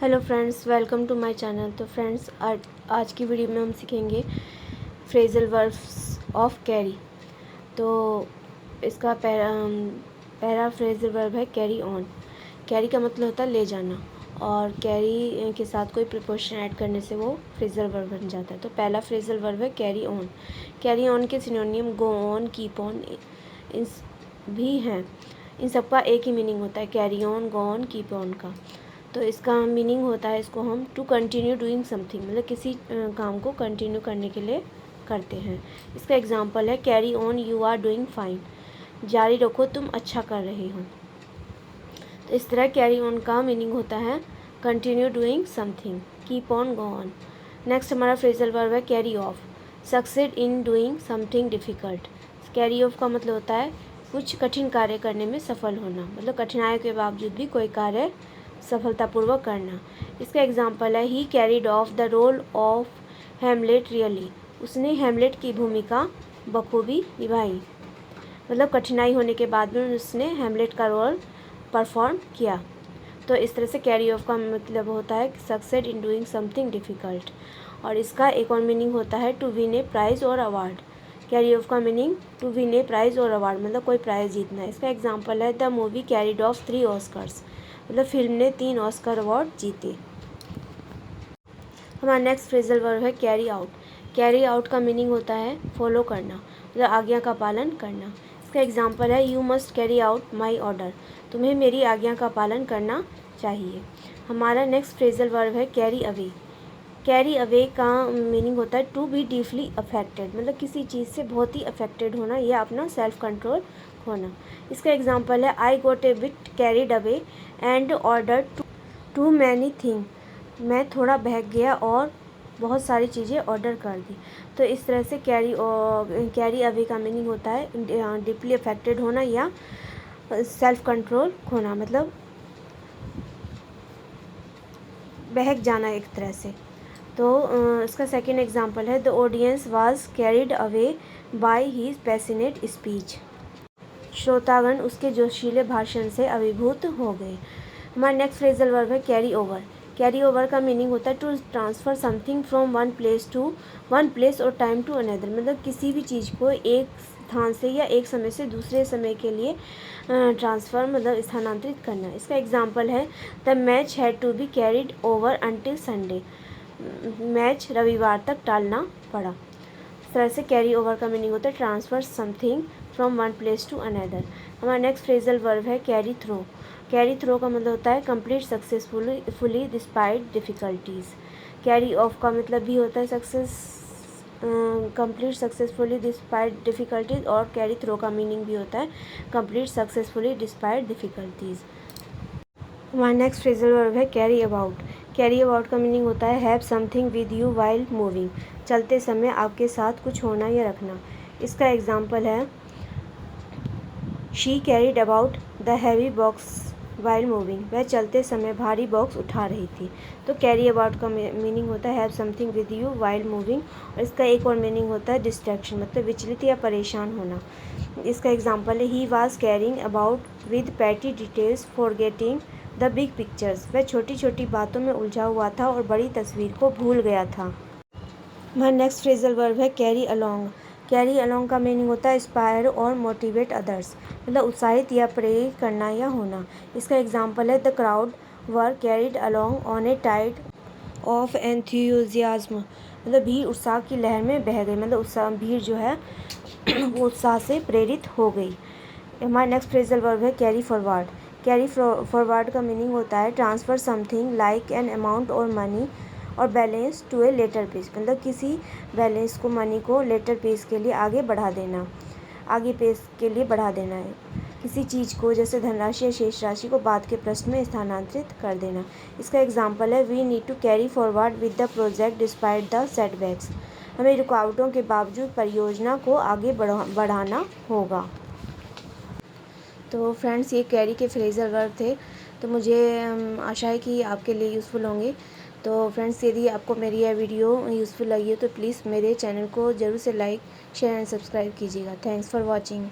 Hello friends, welcome to my channel. तो friends, आज की वीडियो में हम सीखेंगे फ्रेजल वर्ब्स ऑफ कैरी। तो इसका पहला फ्रेजल वर्ब है कैरी ऑन। कैरी का मतलब होता है ले जाना, और कैरी के साथ कोई प्रीपोजिशन ऐड करने से वो फ्रेजल वर्ब बन जाता है। तो पहला फ्रेजल वर्ब है कैरी ऑन। कैरी ऑन के सिनोनियम go on, keep on in भी हैं। इन सबका एक ही मीनिंग होता है, carry on, go on, keep on का। तो इसका मीनिंग होता है, इसको हम टू कंटिन्यू डूइंग समथिंग, मतलब किसी काम को कंटिन्यू करने के लिए करते हैं। इसका एग्जांपल है carry on you are doing fine, जारी रखो तुम अच्छा कर रहे हो। तो इस तरह कैरी ऑन का मीनिंग होता है continue doing something, keep on, go on. Next हमारा फ्रेजल वर्ब है carry off, succeed in doing something difficult. Carry off का मतलब होता है कुछ कठिन कार्य करने में सफल होना, मतलब कठिनाइयों के बावजूद भी कोई कार्य सफलतापूर्वक करना। इसका एग्जाम्पल है he carried off the role of Hamlet really, उसने हेमलेट की भूमिका बखूबी निभाई, मतलब कठिनाई होने के बाद भी उसने हेमलेट का रोल परफॉर्म किया। तो इस तरह से कैरी ऑफ का मतलब होता है succeed in doing something difficult. और इसका एक और मीनिंग होता है टू विन ए प्राइज़ और अवार्ड। कैरी ऑफ का meaning to win a prize और अवार्ड, मतलब कोई प्राइज़ जीतना है। इसका एग्जाम्पल है the movie carried off 3 Oscars, मतलब फिल्म ने 3 ऑस्कर अवार्ड जीते। हमारा नेक्स्ट फ्रेजल वर्ब है कैरी आउट। कैरी आउट का मीनिंग होता है फॉलो करना, मतलब आज्ञा का पालन करना। इसका एग्जाम्पल है you must carry out my order, तुम्हें मेरी आज्ञा का पालन करना चाहिए। हमारा नेक्स्ट फ्रेजल वर्ब है कैरी अवे। कैरी अवे का मीनिंग होता है टू बी डीपली अफेक्टेड, मतलब किसी चीज़ से बहुत ही अफेक्टेड होना या अपना सेल्फ कंट्रोल होना। इसका एग्जाम्पल है I got a bit carried away and order too many thing, मैं थोड़ा बहक गया और बहुत सारी चीज़ें ऑर्डर कर दी। तो इस तरह से कैरी अवे का मीनिंग होता है डीपली अफेक्टेड होना या सेल्फ कंट्रोल खोना, मतलब बहक जाना एक तरह से। तो इसका सेकेंड एग्जाम्पल है the audience was carried away by his passionate speech, श्रोतागण उसके जोशीले भाषण से अभिभूत हो गए। हमारा नेक्स्ट फ्रेजल वर्ब है कैरी ओवर। कैरी ओवर का मीनिंग होता है to transfer something from one place और टाइम टू अनदर, मतलब किसी भी चीज़ को एक स्थान से या एक समय से दूसरे समय के लिए ट्रांसफ़र, मतलब स्थानांतरित करना। इसका एग्जाम्पल है the match had to be carried over until Sunday, match रविवार तक टालना पड़ा। इस तरह से कैरी ओवर का मीनिंग होता है transfer something from one place to another. हमारा नेक्स्ट फ्रेजल वर्ब है कैरी थ्रो। कैरी थ्रो का मतलब होता है complete successfully despite difficulties. Carry off का मतलब भी होता है कंप्लीट सक्सेसफुली डिस्पाइट डिफ़िकल्टीज़, और कैरी थ्रो का मीनिंग भी होता है कंप्लीट सक्सेसफुली डिस्पाइट डिफ़िकल्टीज़। हमारा नेक्स्ट फ्रेजल वर्ब है कैरी अबाउट। कैरी अबाउट का मीनिंग होता है have something with you while moving, चलते समय आपके साथ कुछ होना या रखना। इसका एग्जाम्पल है she carried about the heavy box while moving, वह चलते समय भारी बॉक्स उठा रही थी। तो कैरी अबाउट का मीनिंग होता है have something with you while moving, और इसका एक और मीनिंग होता है डिस्ट्रैक्शन, मतलब विचलित या परेशान होना। इसका एग्जाम्पल है he was carrying about with petty details forgetting the big pictures, वह छोटी छोटी बातों में उलझा हुआ था और बड़ी तस्वीर को भूल गया था। हमारा नेक्स्ट फ्रेजल वर्ब है कैरी अलोंग। कैरी अलोंग का मीनिंग होता है इंस्पायर और मोटिवेट अदर्स, मतलब उत्साहित या प्रेरित करना या होना। इसका एग्जाम्पल है the crowd were carried along on a tide of enthusiasm, मतलब भीड़ उत्साह की लहर में बह गई, मतलब उत्साह भीड़ जो है वो उत्साह से प्रेरित हो गई। हमारा नेक्स्ट फ्रेजल वर्ब है कैरी फॉरवर्ड। कैरी फॉरवर्ड का मीनिंग होता है transfer something like an amount और मनी और balance to a later page, मतलब किसी बैलेंस को, मनी को लेटर पेज के लिए आगे पेज के लिए बढ़ा देना है। किसी चीज़ को जैसे धनराशि या शेष राशि को बाद के प्रश्न में स्थानांतरित कर देना। इसका एग्जाम्पल है we need to carry forward with the project despite the setbacks, हमें रुकावटों के बावजूद परियोजना को आगे बढ़ाना होगा। तो फ्रेंड्स, ये कैरी के फ्रेजल वर्ब थे। तो मुझे आशा है कि आपके लिए यूज़फुल होंगे। तो फ्रेंड्स, यदि आपको मेरी यह वीडियो यूज़फुल लगी है तो प्लीज़ मेरे चैनल को ज़रूर से लाइक, शेयर एंड सब्सक्राइब कीजिएगा। Thanks for watching.